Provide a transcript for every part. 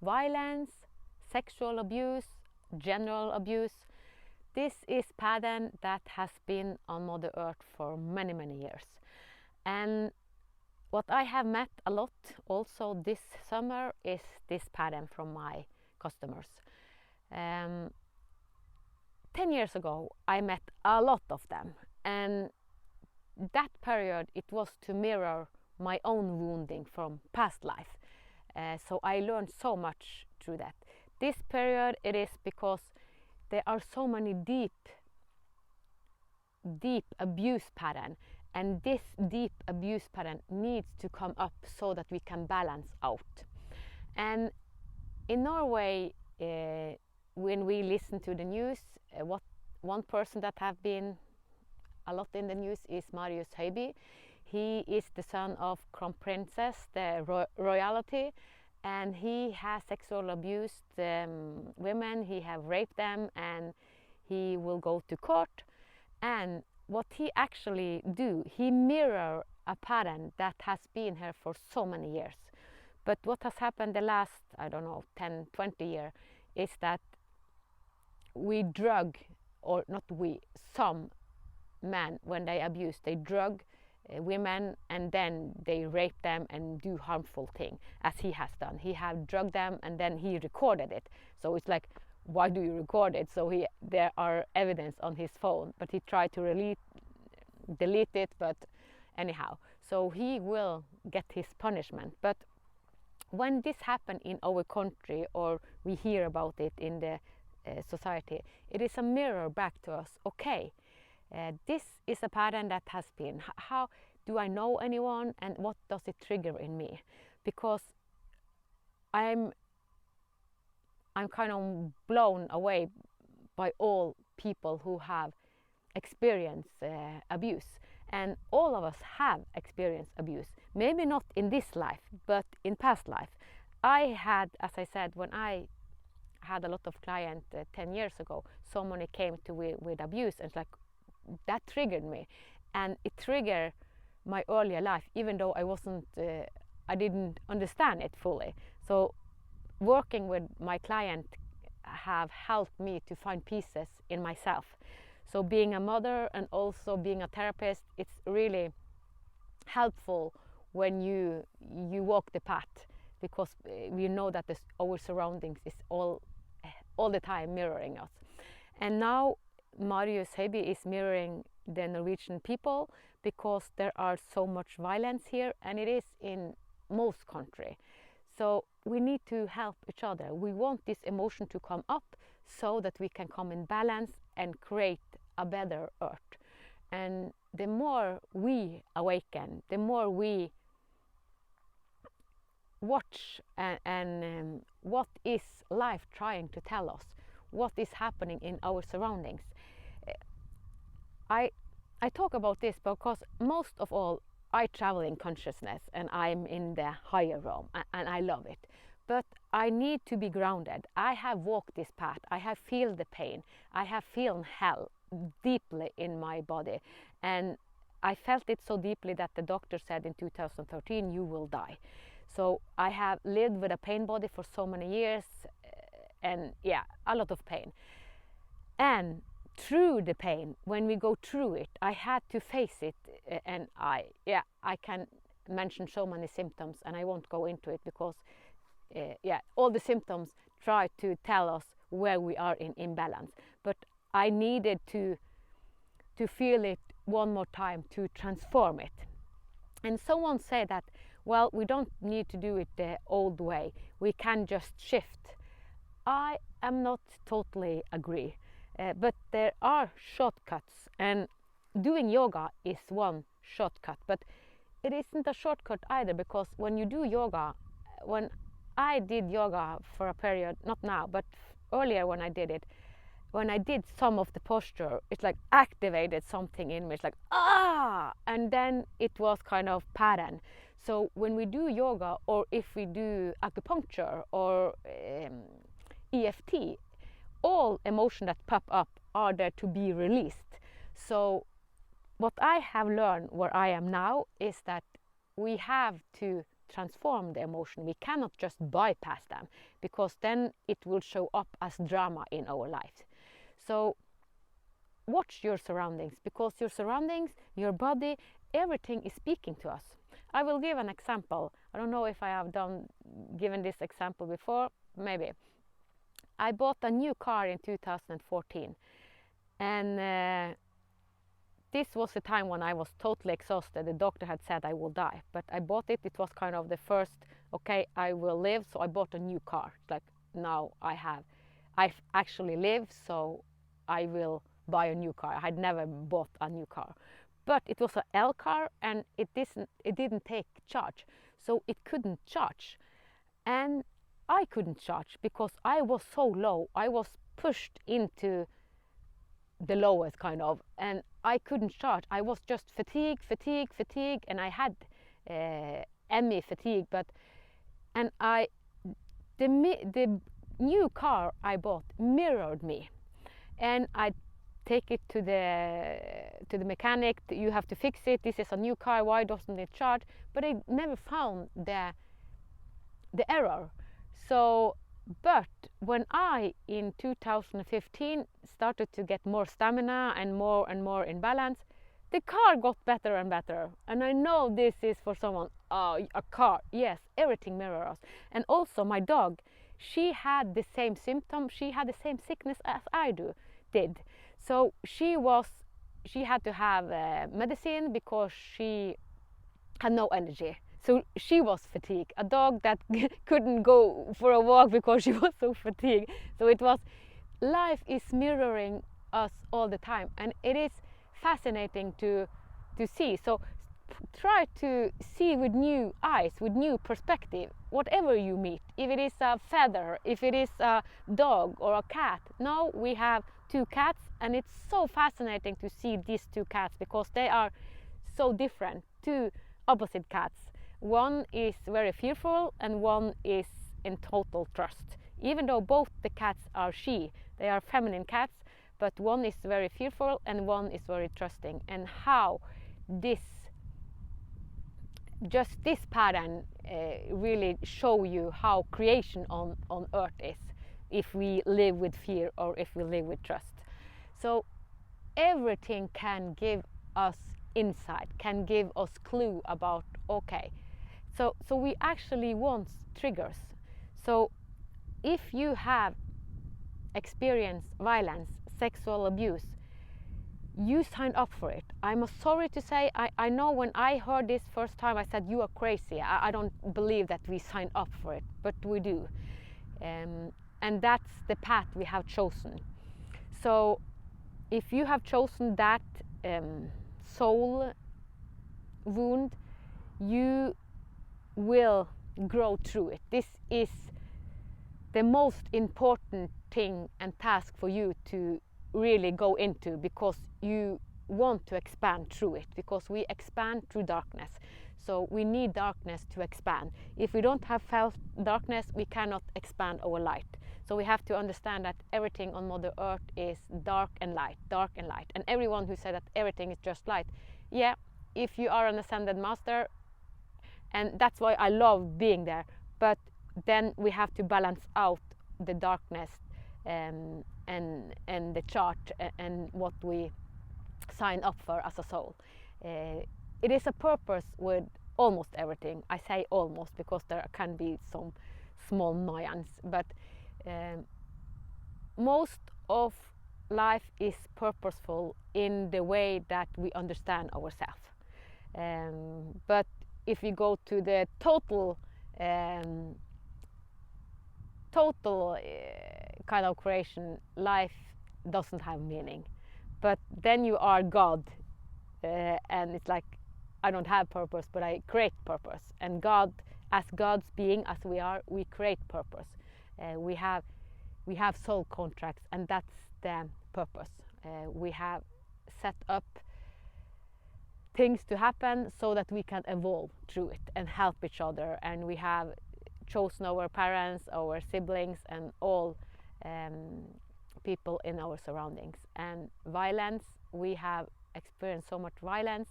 violence, sexual abuse, general abuse. This is pattern that has been on Mother Earth for many, many years. And what I have met a lot also this summer is this pattern from my customers. 10 years ago, I met a lot of them, and that period it was to mirror my own wounding from past life. So I learned so much through that. This period it is because there are so many deep abuse pattern, and this deep abuse pattern needs to come up so that we can balance out. And in Norway, when we listen to the news, one person that have been a lot in the news is Marius Høiby. He is the son of Crown Princess, the royalty, and he has sexually abused women. He have raped them, and he will go to court. And what he actually do, he mirror a pattern that has been here for so many years. But what has happened the last, I don't know, 10, 20 years, is that we drug, or not we, some men, when they abuse, they drug women, and then they rape them and do harmful thing, as he has done. He have drugged them, and then he recorded it. So it's like, why do you record it? So there are evidence on his phone, but he tried to delete it, but anyhow. So he will get his punishment. But when this happens in our country, or we hear about it in the society, it is a mirror back to us. Okay, this is a pattern that has been. How do I know anyone, and what does it trigger in me? Because I'm kind of blown away by all people who have experienced abuse, and all of us have experienced abuse. Maybe not in this life, but in past life. I had, as I said, when I had a lot of clients 10 years ago, someone came to me with abuse, and it's like, that triggered me, and it triggered my earlier life, even though I didn't understand it fully. So working with my client have helped me to find pieces in myself. So being a mother and also being a therapist, it's really helpful when you walk the path, because we know that our surroundings is all the time mirroring us. And now Marius Høiby is mirroring the Norwegian people, because there are so much violence here, and it is in most countries. So we need to help each other. We want this emotion to come up so that we can come in balance and create a better earth. And the more we awaken, the more we watch and what is life trying to tell us, what is happening in our surroundings. I talk about this because most of all I travel in consciousness, and I'm in the higher realm, and I love it. But I need to be grounded. I have walked this path. I have felt the pain. I have felt hell deeply in my body. And I felt it so deeply that the doctor said in 2013, you will die. So I have lived with a pain body for so many years, and yeah, a lot of pain. And through the pain, when we go through it, I had to face it, and I can mention so many symptoms, and I won't go into it because all the symptoms try to tell us where we are in imbalance. But I needed to feel it one more time to transform it. And someone said that, well, we don't need to do it the old way. We can just shift. I am not totally agree. But there are shortcuts, and doing yoga is one shortcut, but it isn't a shortcut either, because when you do yoga, when I did yoga for a period, not now, but earlier when I did it, when I did some of the posture, it's like activated something in me. It's like, and then it was kind of pattern. So when we do yoga, or if we do acupuncture or EFT, all emotions that pop up are there to be released. So what I have learned where I am now is that we have to transform the emotion. We cannot just bypass them, because then it will show up as drama in our lives. So watch your surroundings, because your surroundings, your body, everything is speaking to us. I will give an example. I don't know if I have given this example before, maybe. I bought a new car in 2014, and this was the time when I was totally exhausted. The doctor had said I will die, but I bought it. It was kind of the first, okay, I will live, so I bought a new car. Like, now I've actually lived, so I will buy a new car. I had never bought a new car, but it was an L car, and it didn't take charge, so it couldn't charge, and I couldn't charge because I was so low. I was pushed into the lowest kind of, and I couldn't charge. I was just fatigue, and I had ME fatigue, the new car I bought mirrored me, and I take it to the mechanic. You have to fix it. This is a new car. Why doesn't it charge? But I never found the error. So, but when I in 2015 started to get more stamina and more in balance, the car got better and better. And I know this is for someone, a car, yes, everything mirrors us. And also my dog, she had the same symptom, she had the same sickness as I did. So she had to have medicine because she had no energy. So she was fatigued, a dog that couldn't go for a walk because she was so fatigued. So life is mirroring us all the time, and it is fascinating to see. So try to see with new eyes, with new perspective, whatever you meet. If it is a feather, if it is a dog or a cat. Now we have 2 cats, and it's so fascinating to see these 2 cats because they are so different, 2 opposite cats. One is very fearful and one is in total trust. Even though both the cats are they are feminine cats, but one is very fearful and one is very trusting. And how this pattern really show you how creation on earth is, if we live with fear or if we live with trust. So everything can give us insight, can give us clue about, okay, so we actually want triggers. So if you have experienced violence, sexual abuse, you signed up for it. I'm sorry to say, I know when I heard this first time, I said, you are crazy. I don't believe that we signed up for it, but we do. And that's the path we have chosen. So if you have chosen that soul wound, you will grow through it. This is the most important thing and task for you to really go into, because you want to expand through it, because we expand through darkness. So we need darkness to expand. If we don't have felt darkness, we cannot expand our light. So we have to understand that everything on Mother Earth is dark and light, dark and light. And everyone who said that everything is just light, yeah, if you are an ascended master, and that's why I love being there, but then we have to balance out the darkness and the chart and what we sign up for as a soul. It is a purpose with almost everything. I say almost because there can be some small nuance, but most of life is purposeful in the way that we understand ourselves. But if we go to the total kind of creation, life doesn't have meaning. But then you are God, and it's like, I don't have purpose, but I create purpose. And God, as God's being, as we are, we create purpose. We have soul contracts, and that's the purpose. We have set up things to happen so that we can evolve through it and help each other. And we have chosen our parents, our siblings, and all people in our surroundings. And violence, we have experienced so much violence,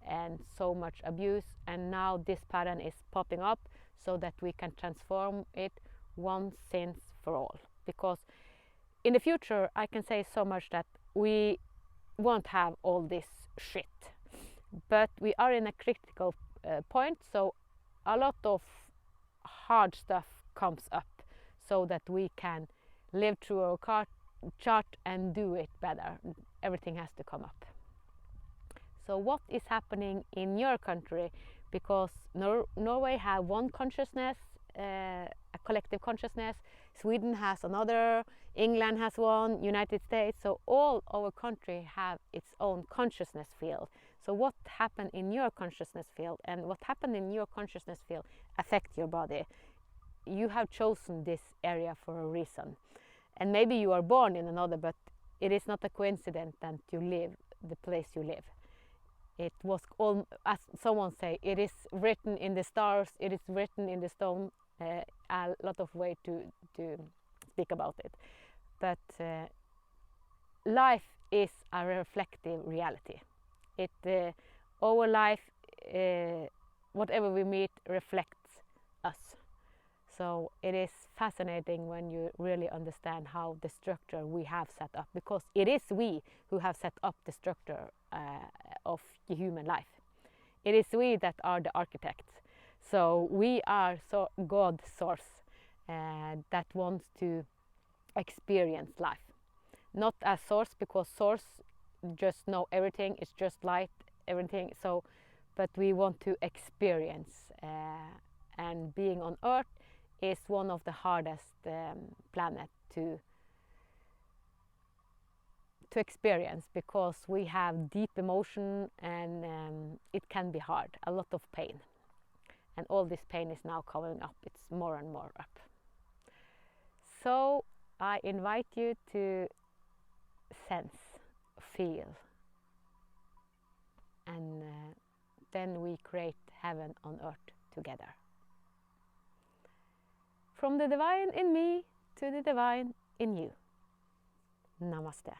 and so much abuse, and now this pattern is popping up so that we can transform it once and for all. Because in the future, I can say so much that we won't have all this shit, but we are in a critical point, so a lot of hard stuff comes up so that we can live through our chart and do it better. Everything has to come up. So what is happening in your country? Because Norway have one consciousness, a collective consciousness. Sweden has another, England has one, United States. So all our country have its own consciousness field. So what happened in your consciousness field and what happened in your consciousness field affect your body. You have chosen this area for a reason. And maybe you are born in another, but it is not a coincidence that you live the place you live. It was all, as someone say, it is written in the stars, it is written in the stone. A lot of way to speak about it. But life is a reflective reality. Our life, whatever we meet, reflects us. So it is fascinating when you really understand how the structure we have set up, because it is we who have set up the structure of the human life. It is we that are the architects. So we are God source that wants to experience life. Not as source, because source just know everything, it's just light, everything. So, but we want to experience, and being on Earth is one of the hardest planet to experience, because we have deep emotion and it can be hard, a lot of pain. And all this pain is now coming up, it's more and more up. So I invite you to sense, feel, and then we create heaven on earth together. From the divine in me to the divine in you. Namaste.